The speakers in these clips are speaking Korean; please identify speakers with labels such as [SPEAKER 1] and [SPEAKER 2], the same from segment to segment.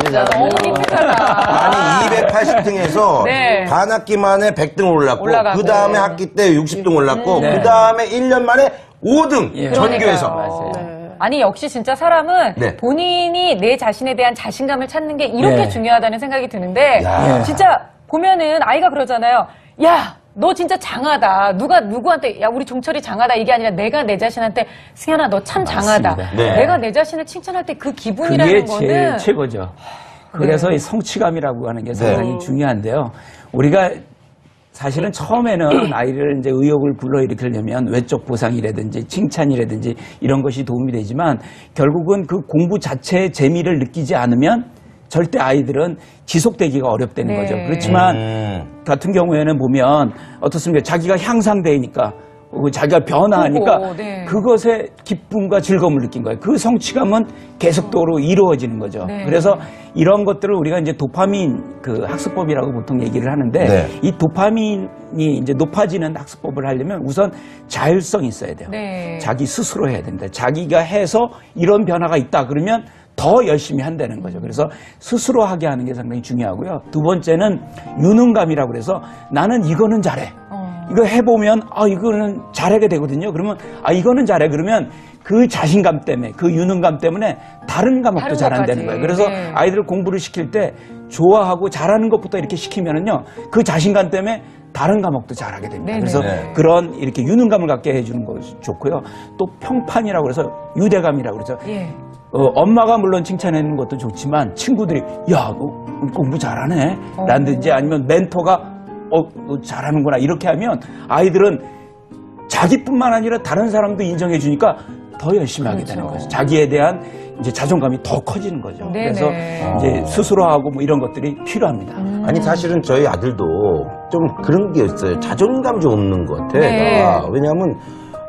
[SPEAKER 1] 맞아. 너무 힘들다.
[SPEAKER 2] 아니 280등에서
[SPEAKER 1] 네.
[SPEAKER 2] 반 학기 만에 100등 올랐고 그 다음에 학기 때 60등 올랐고 그 다음에 1년 만에 5등 전교에서.
[SPEAKER 1] 아니 역시 진짜 사람은
[SPEAKER 2] 네.
[SPEAKER 1] 본인이 내 자신에 대한 자신감을 찾는 게 이렇게
[SPEAKER 3] 네.
[SPEAKER 1] 중요하다는 생각이 드는데
[SPEAKER 2] 야.
[SPEAKER 1] 진짜 보면은 아이가 그러잖아요. 야, 너 진짜 장하다. 누가 누구한테 야 우리 종철이 장하다 이게 아니라 내가 내 자신한테 승현아 너 참 장하다.
[SPEAKER 2] 네.
[SPEAKER 1] 내가 내 자신을 칭찬할 때 그 기분이라는
[SPEAKER 3] 그게
[SPEAKER 1] 거는
[SPEAKER 3] 제일 최고죠. 그래서 이 성취감이라고 하는 게 상당히 중요한데요. 우리가 사실은 처음에는 아이를 이제 의욕을 불러일으키려면 외적 보상이라든지 칭찬이라든지 이런 것이 도움이 되지만 결국은 그 공부 자체의 재미를 느끼지 않으면 절대 아이들은 지속되기가 어렵다는 거죠. 그렇지만 같은 경우에는 보면 어떻습니까? 자기가 향상되니까 자기가 변화하니까 그것에 기쁨과 즐거움을 느낀 거예요. 그 성취감은 계속적으로 이루어지는 거죠. 그래서 이런 것들을 우리가 이제 도파민 그 학습법이라고 보통 얘기를 하는데 이 도파민이 이제 높아지는 학습법을 하려면 우선 자율성이 있어야 돼요. 자기 스스로 해야 된다. 자기가 해서 이런 변화가 있다 그러면 더 열심히 한다는 거죠. 그래서 스스로 하게 하는 게 상당히 중요하고요. 두 번째는 유능감이라고 그래서 나는 이거는 잘해. 이거 해보면 이거는 잘하게 되거든요. 그러면 이거는 잘해. 그러면 그 자신감 때문에 그 유능감 때문에 다른 과목도 잘한다는 거예요. 그래서 아이들 공부를 시킬 때 좋아하고 잘하는 것부터 이렇게 시키면은요 그 자신감 때문에 다른 과목도 잘하게 됩니다. 그래서 그런 이렇게 유능감을 갖게 해주는 것이 좋고요. 또 평판이라고 해서 유대감이라고 그러죠. 엄마가 물론 칭찬해주는 것도 좋지만 친구들이 야, 너 공부 잘하네 라든지 아니면 멘토가 너 잘하는구나 이렇게 하면 아이들은 자기뿐만 아니라 다른 사람도 인정해 주니까 더 열심히 하게 되는 거죠. 자기에 대한 이제 자존감이 더 커지는 거죠. 그래서 이제 스스로 하고 뭐 이런 것들이 필요합니다.
[SPEAKER 2] 아니 사실은 저희 아들도 좀 그런 게 있어요. 자존감 좀 없는 것 같아. 왜냐하면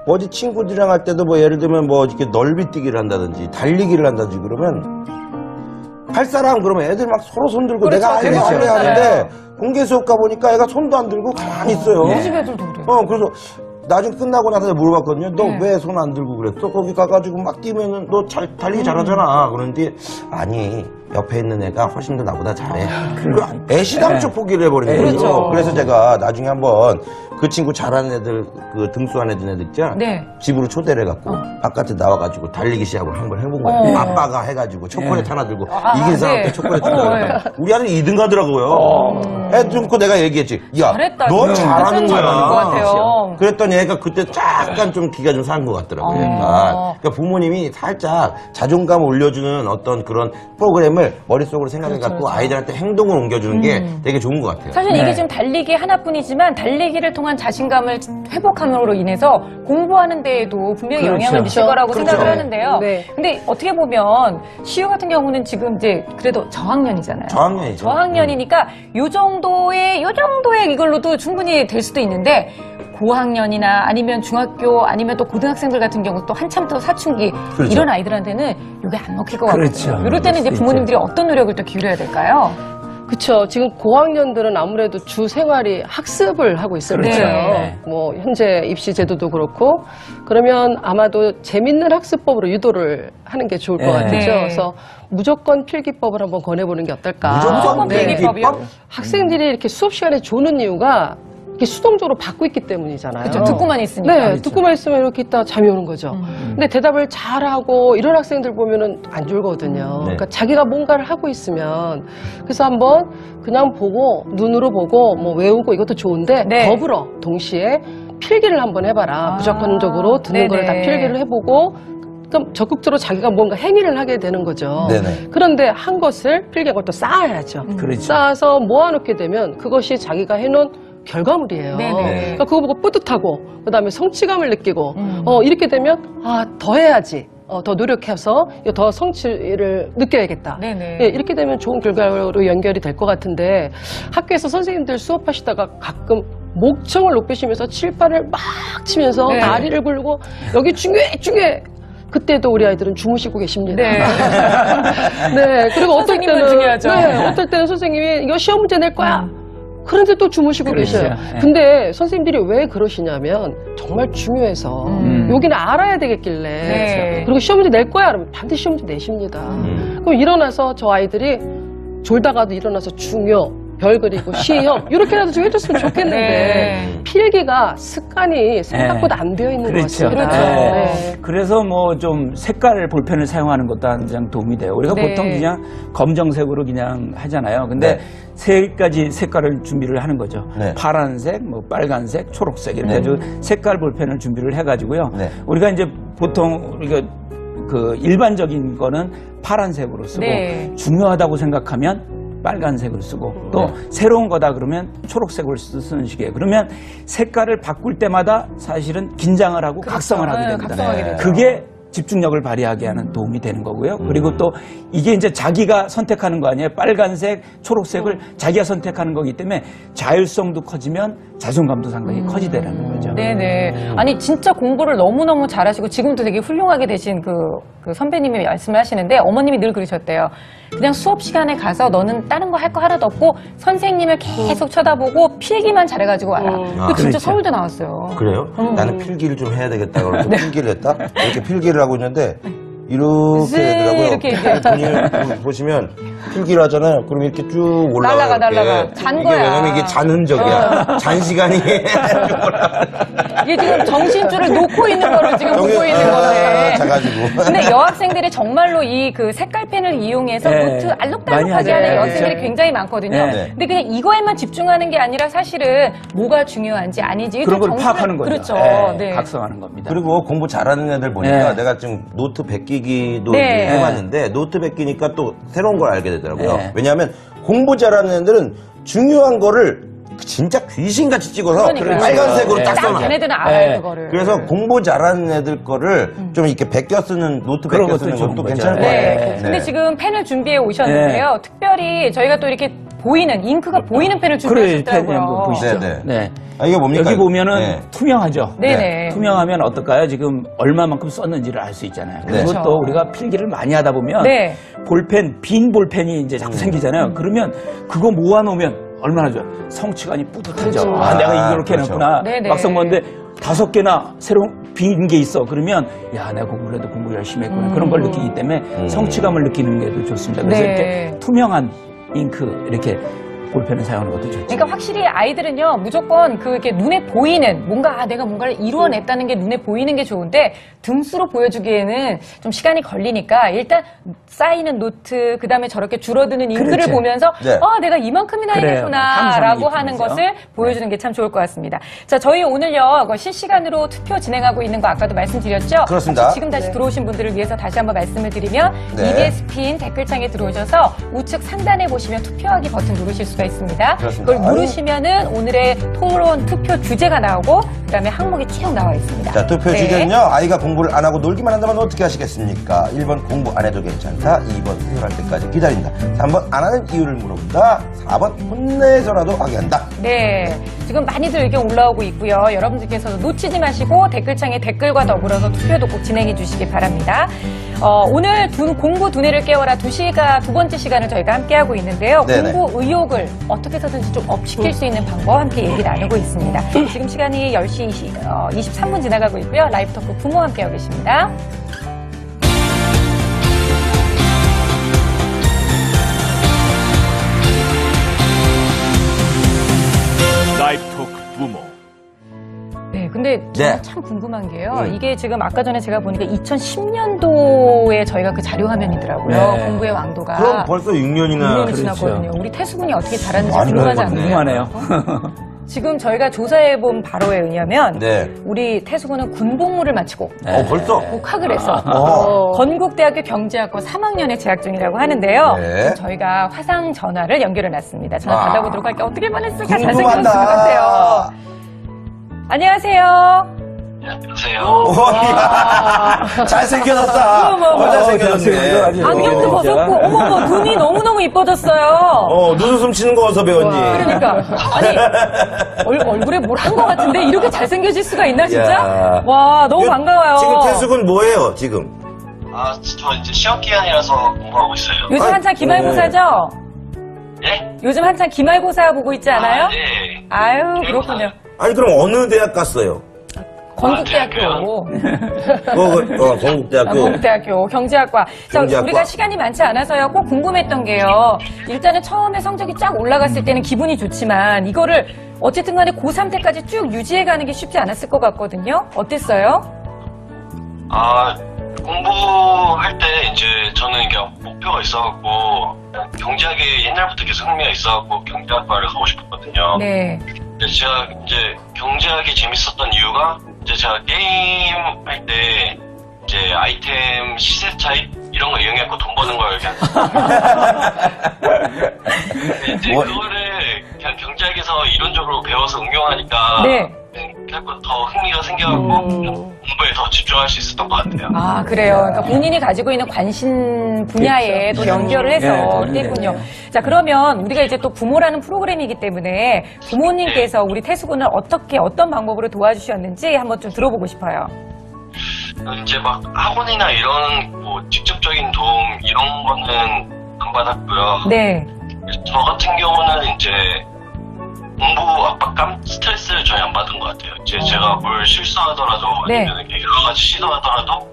[SPEAKER 2] 어디 친구들이랑 할 때도 뭐 예를 들면 뭐 이렇게 넓이뛰기를 한다든지 달리기를 한다든지 그러면 할 사람 그러면 애들 막 서로 손 들고 내가 알래 하는데 공개 수업 가보니까 애가 손도 안 들고 가만히 있어요.
[SPEAKER 1] 우리 집 애들도 그래요.
[SPEAKER 2] 그래서 나중에 끝나고 나서 물어봤거든요. 너 왜 손 안 들고 그랬어? 거기 가가지고 막 뛰면은 너 달리기 잘하잖아. 그런데 아니 옆에 있는 애가 훨씬 더 나보다 잘해. 애시당초 포기를 해버리는 거죠. 그래서 제가 나중에 한번 그 친구 잘하는 애들 그 등수한 애들 있잖아. 집으로 초대를 해갖고 바깥에 나와가지고 달리기 시합을 한번 해본 거예요. 아빠가 해가지고 초콜릿 하나 들고 이긴 사람한테 초콜릿 들고 우리 아들이 2등 가더라고요. 해놓고 내가 얘기했지. 야,
[SPEAKER 1] 잘했다.
[SPEAKER 2] 너 잘하는 거야.
[SPEAKER 1] 것 같아요.
[SPEAKER 2] 그랬더니 애가 그때 약간 좀 기가 좀 산 것 같더라고요. 그러니까 부모님이 살짝 자존감 올려주는 어떤 그런 프로그램을 머릿속으로 생각해갖고 아이들한테 행동을 옮겨주는 게 되게 좋은 것 같아요.
[SPEAKER 1] 사실 이게 지금 달리기 하나뿐이지만 달리기를 통한 자신감을 회복함으로 인해서 공부하는 데에도 분명히 영향을 미칠 거라고 생각을 하는데요. 근데 어떻게 보면 시우 같은 경우는 지금 이제 그래도 저학년이잖아요.
[SPEAKER 2] 저학년이죠.
[SPEAKER 1] 저학년이니까 요 정도의 이걸로도 충분히 될 수도 있는데 고학년이나 아니면 중학교 아니면 또 고등학생들 같은 경우 또 한참 더 사춘기 이런 아이들한테는 이게 안 먹힐 것 같거든요. 이럴 때는 이제 부모님들이 어떤 노력을 또 기울여야 될까요?
[SPEAKER 4] 그렇죠. 지금 고학년들은 아무래도 주 생활이 학습을 하고 있어요. 뭐 현재 입시 제도도 그렇고 그러면 아마도 재밌는 학습법으로 유도를 하는 게 좋을 것 같죠. 그래서 무조건 필기법을 한번 권해보는 게 어떨까.
[SPEAKER 1] 무조건 필기법이요?
[SPEAKER 4] 학생들이 이렇게 수업 시간에 조는 이유가 이렇게 수동적으로 받고 있기 때문이잖아요.
[SPEAKER 1] 그렇죠. 듣고만 있으니까.
[SPEAKER 4] 그렇죠. 듣고만 있으면 이렇게 있다가 잠이 오는 거죠. 근데 대답을 잘하고 이런 학생들 보면은 안 졸거든요. 그러니까 자기가 뭔가를 하고 있으면 그래서 한번 그냥 보고 눈으로 보고 뭐 외우고 이것도 좋은데 더불어 동시에 필기를 한번 해봐라. 무조건적으로 듣는 거를 다 필기를 해보고 그럼 적극적으로 자기가 뭔가 행위를 하게 되는 거죠. 그런데 한 것을 필기한 것도 쌓아야죠. 쌓아서 모아놓게 되면 그것이 자기가 해놓은 결과물이에요. 그러니까 그거 보고 뿌듯하고 그다음에 성취감을 느끼고 이렇게 되면 더 해야지. 더 노력해서 더 성취를 느껴야겠다. 이렇게 되면 좋은 결과로 연결이 될 것 같은데 학교에서 선생님들 수업하시다가 가끔 목청을 높이시면서 칠판을 막 치면서 다리를 굴리고 여기 중요해 그때도 우리 아이들은 주무시고 계십니다. 그리고 어떨 때는
[SPEAKER 1] 중요하죠.
[SPEAKER 4] 어떨 때는 선생님이 이거 시험 문제 낼 거야. 그런데 또 주무시고 계셔요. 근데 선생님들이 왜 그러시냐면 정말 중요해서 여기는 알아야 되겠길래 그리고 시험 문제 낼 거야 그러면 반드시 시험 문제 내십니다. 그럼 일어나서 저 아이들이 졸다가도 일어나서 중요, 별 그리고 시험 이렇게라도 좀 해줬으면 좋겠는데
[SPEAKER 1] 네.
[SPEAKER 4] 필기가 습관이 생각보다 안 되어 있는
[SPEAKER 3] 그렇죠.
[SPEAKER 4] 것 같습니다.
[SPEAKER 3] 네.
[SPEAKER 4] 네.
[SPEAKER 3] 그래서 뭐 좀 색깔 볼펜을 사용하는 것도 항상 도움이 돼요. 우리가
[SPEAKER 1] 네.
[SPEAKER 3] 보통 그냥 검정색으로 그냥 하잖아요. 근데
[SPEAKER 2] 네.
[SPEAKER 3] 세 가지 색깔을 준비를 하는 거죠.
[SPEAKER 2] 네.
[SPEAKER 3] 파란색, 뭐 빨간색, 초록색 이렇게
[SPEAKER 2] 네.
[SPEAKER 3] 해가지고 색깔 볼펜을 준비를 해가지고요.
[SPEAKER 2] 네.
[SPEAKER 3] 우리가 이제 보통 우리가 그 일반적인 거는 파란색으로 쓰고
[SPEAKER 1] 네.
[SPEAKER 3] 중요하다고 생각하면 빨간색을 쓰고 또 새로운 거다 그러면 초록색을 쓰는 식이에요. 그러면 색깔을 바꿀 때마다 사실은 긴장을 하고 각성을 하게 됩니다.
[SPEAKER 1] 각성하게
[SPEAKER 2] 네.
[SPEAKER 1] 되죠.
[SPEAKER 3] 그게 집중력을 발휘하게 하는 도움이 되는 거고요. 그리고 또 이게 이제 자기가 선택하는 거 아니에요. 빨간색, 초록색을 자기가 선택하는 거기 때문에 자율성도 커지면 자존감도 상당히 커지더라는 거죠.
[SPEAKER 1] 네네. 아니, 진짜 공부를 너무너무 잘하시고 지금도 되게 훌륭하게 되신 그 선배님이 말씀을 하시는데 어머님이 늘 그러셨대요. 그냥 수업 시간에 가서 너는 다른 거 할 거 하나도 없고 선생님을 계속 쳐다보고 필기만 잘해가지고 와라. 그 진짜
[SPEAKER 3] 그렇죠.
[SPEAKER 1] 서울대 나왔어요.
[SPEAKER 2] 그래요? 나는 필기를 좀 해야 되겠다 그래서 필기를 했다. 이렇게 필기를 하고 있는데 이렇게
[SPEAKER 1] 슥
[SPEAKER 2] 되더라고요.
[SPEAKER 1] 이렇게 이제.
[SPEAKER 2] 본인 보시면 필기를 하잖아요. 그럼 이렇게 쭉 올라가요.
[SPEAKER 1] 날아가. 잔
[SPEAKER 2] 이게
[SPEAKER 1] 거야.
[SPEAKER 2] 왜냐면 이게 잔 흔적이야. 잔 시간이
[SPEAKER 1] 이게 지금 정신줄을 놓고 있는 거를 지금 보고 있는 건데.
[SPEAKER 2] 자가지고.
[SPEAKER 1] 근데 여학생들이 정말로 이 그 색깔펜을 이용해서
[SPEAKER 3] 네.
[SPEAKER 1] 노트
[SPEAKER 3] 많이
[SPEAKER 1] 알록달록하게
[SPEAKER 3] 하죠.
[SPEAKER 1] 하는
[SPEAKER 3] 네.
[SPEAKER 1] 여학생들이 굉장히 많거든요.
[SPEAKER 3] 네.
[SPEAKER 1] 근데 그냥 이거에만 집중하는 게 아니라 사실은 뭐가 중요한지 아닌지
[SPEAKER 3] 그런 걸
[SPEAKER 1] 정신을-
[SPEAKER 3] 파악하는 거죠.
[SPEAKER 1] 그렇죠.
[SPEAKER 3] 네,
[SPEAKER 1] 네.
[SPEAKER 3] 각성하는 겁니다.
[SPEAKER 2] 그리고 공부 잘하는 애들 보니까
[SPEAKER 3] 네.
[SPEAKER 2] 내가 지금 노트 베끼기도
[SPEAKER 1] 네.
[SPEAKER 2] 이제 해봤는데 노트 베끼니까 또 새로운 걸 알게 되더라고요.
[SPEAKER 3] 네.
[SPEAKER 2] 왜냐하면 공부 잘하는 애들은 중요한 거를 진짜 귀신같이 찍어서
[SPEAKER 1] 그러니까요.
[SPEAKER 2] 빨간색으로 딱
[SPEAKER 1] 딱
[SPEAKER 2] 써놔.
[SPEAKER 1] 걔네들은 알아요,
[SPEAKER 3] 네.
[SPEAKER 1] 그거를.
[SPEAKER 2] 그래서 공부 잘하는 애들 거를 좀 이렇게 베껴 쓰는 노트
[SPEAKER 3] 그런
[SPEAKER 2] 베껴
[SPEAKER 3] 것도
[SPEAKER 2] 쓰는
[SPEAKER 3] 좋은
[SPEAKER 2] 것도
[SPEAKER 3] 거죠.
[SPEAKER 2] 괜찮을 것
[SPEAKER 1] 네.
[SPEAKER 2] 같아요.
[SPEAKER 1] 근데 지금 펜을 준비해 오셨는데요. 특별히 저희가 또 이렇게 보이는 잉크가 보이는 펜을
[SPEAKER 3] 그래, 펜 한번
[SPEAKER 1] 준비하셨더라고요.
[SPEAKER 3] 보시죠.
[SPEAKER 2] 네,
[SPEAKER 3] 네.
[SPEAKER 2] 아, 이게 뭡니까?
[SPEAKER 3] 여기 보면은
[SPEAKER 2] 네.
[SPEAKER 3] 투명하죠.
[SPEAKER 1] 네네.
[SPEAKER 3] 투명하면 어떨까요? 지금 얼마만큼 썼는지를 알 수 있잖아요. 그리고
[SPEAKER 1] 그렇죠.
[SPEAKER 3] 또 우리가 필기를 많이 하다 보면
[SPEAKER 1] 네.
[SPEAKER 3] 볼펜, 빈 볼펜이 이제 자꾸 생기잖아요. 그러면 그거 모아놓으면 얼마나 좋아요. 성취감이 뿌듯하죠.
[SPEAKER 1] 그렇죠.
[SPEAKER 3] 아, 내가
[SPEAKER 2] 아,
[SPEAKER 3] 이렇게
[SPEAKER 2] 그렇죠.
[SPEAKER 3] 해놨구나.
[SPEAKER 1] 네네.
[SPEAKER 3] 막상 보는데 5개나 새로운 빈 게 있어. 그러면 야, 내가 공부를 해도 공부 열심히 했구나. 그런 걸 느끼기 때문에 성취감을 느끼는 게 더 좋습니다. 그래서
[SPEAKER 1] 네.
[SPEAKER 3] 이렇게 투명한 잉크 이렇게 볼펜을 사용하는 것도 좋죠.
[SPEAKER 1] 그러니까 확실히 아이들은요, 무조건 그게 눈에 보이는, 뭔가 내가 뭔가를 이루어냈다는 게 눈에 보이는 게 좋은데, 등수로 보여주기에는 좀 시간이 걸리니까, 일단 쌓이는 노트, 그 다음에 저렇게 줄어드는 잉크를
[SPEAKER 3] 그렇죠.
[SPEAKER 1] 보면서,
[SPEAKER 2] 네.
[SPEAKER 1] 내가 이만큼이나
[SPEAKER 3] 그래요.
[SPEAKER 1] 해냈구나,
[SPEAKER 3] 항상
[SPEAKER 1] 라고
[SPEAKER 3] 이게
[SPEAKER 1] 하는
[SPEAKER 3] 보면서.
[SPEAKER 1] 것을 보여주는 게 참 좋을 것 같습니다. 자, 저희 오늘요, 실시간으로 투표 진행하고 있는 거 아까도 말씀드렸죠?
[SPEAKER 2] 그렇습니다.
[SPEAKER 1] 혹시 지금 다시 들어오신 분들을 위해서 다시 한번 말씀을 드리면,
[SPEAKER 2] 네.
[SPEAKER 1] EBS 핀 댓글창에 들어오셔서 우측 상단에 보시면 투표하기 버튼 누르실 수가 있습니다.
[SPEAKER 2] 그렇습니다.
[SPEAKER 1] 그걸 누르시면은 오늘의 토론 투표 주제가 나오고 그다음에 항목이 쭉 나와 있습니다.
[SPEAKER 2] 자, 투표
[SPEAKER 1] 네.
[SPEAKER 2] 주제는요. 아이가 공부를 안 하고 놀기만 한다면 어떻게 하시겠습니까? 1번 공부 안 해도 괜찮다. 2번 후회할 때까지 기다린다. 3번 안 하는 이유를 물어본다. 4번 혼내서라도 하게 한다.
[SPEAKER 1] 네, 지금 많이들 의견 올라오고 있고요. 여러분들께서도 놓치지 마시고 댓글창에 댓글과 더불어서 투표도 꼭 진행해 주시기 바랍니다. 오늘 공부 두뇌를 깨워라 2시가 두 번째 시간을 저희가 함께하고 있는데요.
[SPEAKER 2] 네네.
[SPEAKER 1] 공부 의욕을 어떻게 해서든지 좀 업시킬 수 있는 방법 함께 얘기 나누고 있습니다. 지금 시간이 10시 23분 지나가고 있고요. 라이브 토크 부모 함께하고 계십니다.
[SPEAKER 5] 라이브 토크 부모.
[SPEAKER 1] 네, 근데
[SPEAKER 2] 네.
[SPEAKER 1] 저는 참 궁금한 게요. 이게 지금 아까 전에 제가 보니까 2010년도에 저희가 그 자료 화면이더라고요.
[SPEAKER 3] 네.
[SPEAKER 1] 공부의 왕도가.
[SPEAKER 2] 그럼 벌써 6년이나
[SPEAKER 1] 6년이
[SPEAKER 3] 그렇죠.
[SPEAKER 1] 지났거든요. 우리 태수군이 어떻게 잘하는지
[SPEAKER 2] 많이
[SPEAKER 1] 궁금하지
[SPEAKER 2] 배웠거든요.
[SPEAKER 1] 않나요?
[SPEAKER 3] 궁금하네요.
[SPEAKER 1] 지금 저희가 조사해본 바로에 의하면
[SPEAKER 2] 네.
[SPEAKER 1] 우리 태수군은 군복무를 마치고
[SPEAKER 2] 벌써?
[SPEAKER 1] 복학을 해서
[SPEAKER 2] 어.
[SPEAKER 1] 건국대학교 경제학과 3학년에 재학 중이라고 하는데요.
[SPEAKER 2] 네.
[SPEAKER 1] 지금 저희가 화상 전화를 연결해놨습니다. 전화
[SPEAKER 2] 아.
[SPEAKER 1] 받아보도록 할게요. 어떻게 보냈을까?
[SPEAKER 2] 궁금하다.
[SPEAKER 1] 잘생겼을 것 같아요. 안녕하세요.
[SPEAKER 5] 안녕하세요.
[SPEAKER 2] 이야, 잘생겨졌다.
[SPEAKER 1] 어머,
[SPEAKER 2] 잘생겨졌네.
[SPEAKER 1] 안경도 벗었고, 어머머, 눈이 너무너무 이뻐졌어요.
[SPEAKER 2] 눈웃음 치는 거 어디서 배웠니?
[SPEAKER 1] 그러니까. 아니, 얼굴에 뭘 한 것 같은데, 이렇게 잘생겨질 수가 있나, 진짜?
[SPEAKER 2] 야.
[SPEAKER 1] 와, 너무 반가워요.
[SPEAKER 2] 지금 태숙은 뭐예요, 지금?
[SPEAKER 5] 저 이제 시험 기간이라서 공부하고 있어요.
[SPEAKER 1] 요즘 한창 기말고사죠?
[SPEAKER 5] 예?
[SPEAKER 1] 요즘 한창 기말고사 보고 있지 않아요?
[SPEAKER 5] 네.
[SPEAKER 1] 아유, 그렇군요.
[SPEAKER 2] 아니, 그럼 어느 대학 갔어요?
[SPEAKER 1] 건국대학교.
[SPEAKER 2] 건국대학교.
[SPEAKER 1] 건국대학교 경제학과. 자,
[SPEAKER 2] 경제학과.
[SPEAKER 1] 우리가 시간이 많지 않아서요. 꼭 궁금했던 게요. 일단은 처음에 성적이 쫙 올라갔을 때는 기분이 좋지만 이거를 어쨌든 간에 고3 때까지 쭉 유지해가는 게 쉽지 않았을 것 같거든요. 어땠어요?
[SPEAKER 5] 공부할 때 이제 저는 이게 목표가 있어갖고 경제학에 옛날부터 계속 흥미가 있어갖고 경제학과를 가고 싶었거든요.
[SPEAKER 1] 네.
[SPEAKER 5] 근데 제가 이제 경제학이 재밌었던 이유가 이제 제가 게임 할 때 이제 아이템 시세 차익 이런 거 이용해갖고 돈 버는 걸 그냥 근데 이제 그거를 그냥 경제학에서 이론적으로 배워서 응용하니까
[SPEAKER 1] 네.
[SPEAKER 5] 그래갖고 더 흥미가 생겨갖고 공부에 더 집중할 수 있었던 것 같아요.
[SPEAKER 1] 아, 그래요. 그러니까 본인이 가지고 있는 관심 분야에 또 연결을 해서
[SPEAKER 3] 네,
[SPEAKER 1] 했군요.
[SPEAKER 3] 네.
[SPEAKER 1] 자, 그러면 우리가 이제 또 부모라는 프로그램이기 때문에 부모님께서 우리 태수군을 어떤 방법으로 도와주셨는지 한번 좀 들어보고 싶어요.
[SPEAKER 5] 이제 막 학원이나 이런 뭐 직접적인 도움 이런 거는 안 받았고요.
[SPEAKER 1] 네.
[SPEAKER 5] 저 같은 경우는 이제 공부 압박감, 스트레스를 전혀 안 받은 것 같아요. 이제 제가 뭘 실수하더라도
[SPEAKER 1] 네.
[SPEAKER 5] 아니면 이렇게 여러 가지 시도하더라도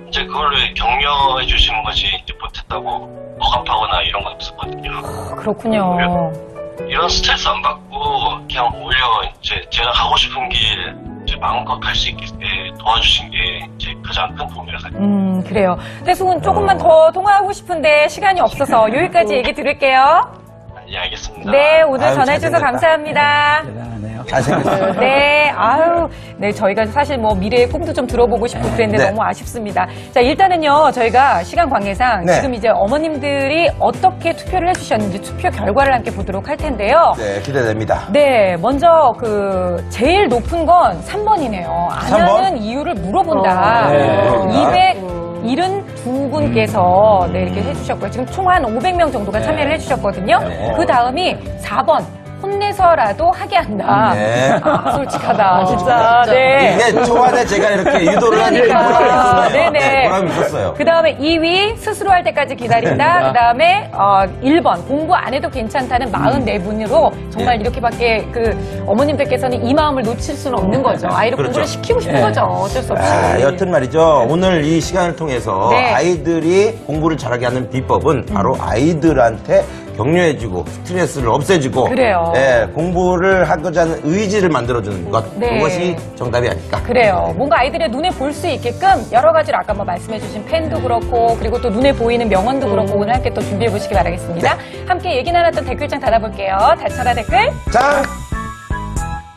[SPEAKER 5] 이제 그거를 격려해 주시는 거지 이제 못했다고 억압하거나 이런 건 없었거든요.
[SPEAKER 1] 그렇군요.
[SPEAKER 5] 이런 스트레스 안 받고 그냥 오히려 이제 제가 가고 싶은 길 이제 마음껏 갈 수 있게 도와주신 게 이제 가장 큰 도움이라서.
[SPEAKER 1] 그래요. 태수군 조금만 더 통화하고 싶은데 시간이 없어서 여기까지 얘기 들을게요.
[SPEAKER 5] 네, 알겠습니다.
[SPEAKER 1] 네, 오늘
[SPEAKER 2] 아유,
[SPEAKER 1] 전화해주셔서
[SPEAKER 2] 잘생겼다.
[SPEAKER 1] 감사합니다.
[SPEAKER 3] 대단하네요.
[SPEAKER 2] 잘생겼어요.
[SPEAKER 1] 네, 아유, 네, 저희가 사실 뭐 미래의 꿈도 좀 들어보고 싶고 그랬는데
[SPEAKER 2] 네.
[SPEAKER 1] 너무 아쉽습니다. 자, 일단은요, 저희가 시간 관계상
[SPEAKER 2] 네.
[SPEAKER 1] 지금 이제 어머님들이 어떻게 투표를 해주셨는지 투표 결과를 함께 보도록 할 텐데요.
[SPEAKER 2] 네, 기대됩니다.
[SPEAKER 1] 네, 먼저 제일 높은 건 3번이네요. 안
[SPEAKER 2] 3번?
[SPEAKER 1] 하는 이유를 물어본다.
[SPEAKER 3] 네.
[SPEAKER 1] 272분께서 네, 이렇게 해주셨고요. 지금 총 한 500명 정도가 참여를 해주셨거든요. 그 다음이 4번. 혼내서라도 하게 한다.
[SPEAKER 2] 네.
[SPEAKER 1] 아, 솔직하다, 진짜. 네.
[SPEAKER 2] 이게 초반에 제가 이렇게 유도를 하니까
[SPEAKER 1] 그러니까.
[SPEAKER 2] 보람이 있었네요.
[SPEAKER 1] 네네.
[SPEAKER 2] 네, 보람이 있었어요.
[SPEAKER 1] 그 다음에 2위, 스스로 할 때까지 기다린다. 그 다음에 1번, 공부 안 해도 괜찮다는 44분으로 정말 이렇게밖에 어머님들께서는 이 마음을 놓칠 수는 없는 거죠. 아이를
[SPEAKER 2] 그렇죠.
[SPEAKER 1] 공부를 시키고 싶은 거죠. 어쩔 수 없이.
[SPEAKER 2] 여튼 말이죠. 오늘 이 시간을 통해서
[SPEAKER 1] 네.
[SPEAKER 2] 아이들이 공부를 잘하게 하는 비법은 바로 아이들한테 격려해주고 스트레스를 없애주고
[SPEAKER 1] 그래요.
[SPEAKER 2] 예, 공부를 하고자 하는 의지를 만들어주는 것
[SPEAKER 1] 네.
[SPEAKER 2] 그것이 정답이 아닐까.
[SPEAKER 1] 그래요. 뭔가 아이들의 눈에 볼 수 있게끔 여러 가지로 아까 뭐 말씀해주신 펜도 그렇고 그리고 또 눈에 보이는 명언도 그렇고 오늘 함께 또 준비해 보시기 바라겠습니다. 함께 얘기 나눴던 댓글창 닫아볼게요. 달쳐라 댓글.
[SPEAKER 2] 자,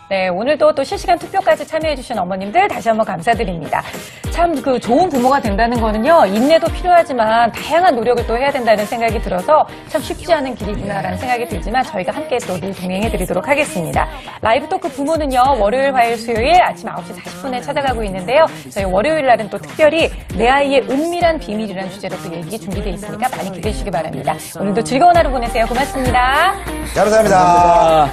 [SPEAKER 1] 네, 오늘도 또 실시간 투표까지 참여해주신 어머님들 다시 한번 감사드립니다. 참 좋은 부모가 된다는 거는요, 인내도 필요하지만 다양한 노력을 또 해야 된다는 생각이 들어서 참 쉽지 않은 길이구나라는 생각이 들지만 저희가 함께 또 늘 동행해드리도록 하겠습니다. 라이브 토크 부모는요, 월요일, 화요일, 수요일 아침 9시 40분에 찾아가고 있는데요. 저희 월요일 날은 또 특별히 내 아이의 은밀한 비밀이라는 주제로 또 얘기 준비되어 있으니까 많이 기대해 주시기 바랍니다. 오늘도 즐거운 하루 보내세요. 고맙습니다.
[SPEAKER 2] 감사합니다.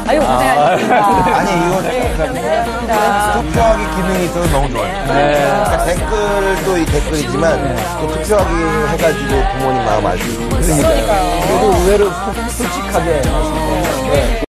[SPEAKER 1] 아유, 고생하셨습니다.
[SPEAKER 2] 아니 이거
[SPEAKER 1] 고맙습니다.
[SPEAKER 2] 투표하기 기능이 있어서 너무 좋아요. 그러니까 댓글도 이 댓글이지만 또 투표하기 해가지고 부모님 마음 알 수 있고.
[SPEAKER 1] 그러니까요.
[SPEAKER 3] 그래도 의외로 솔직하게 하시네요.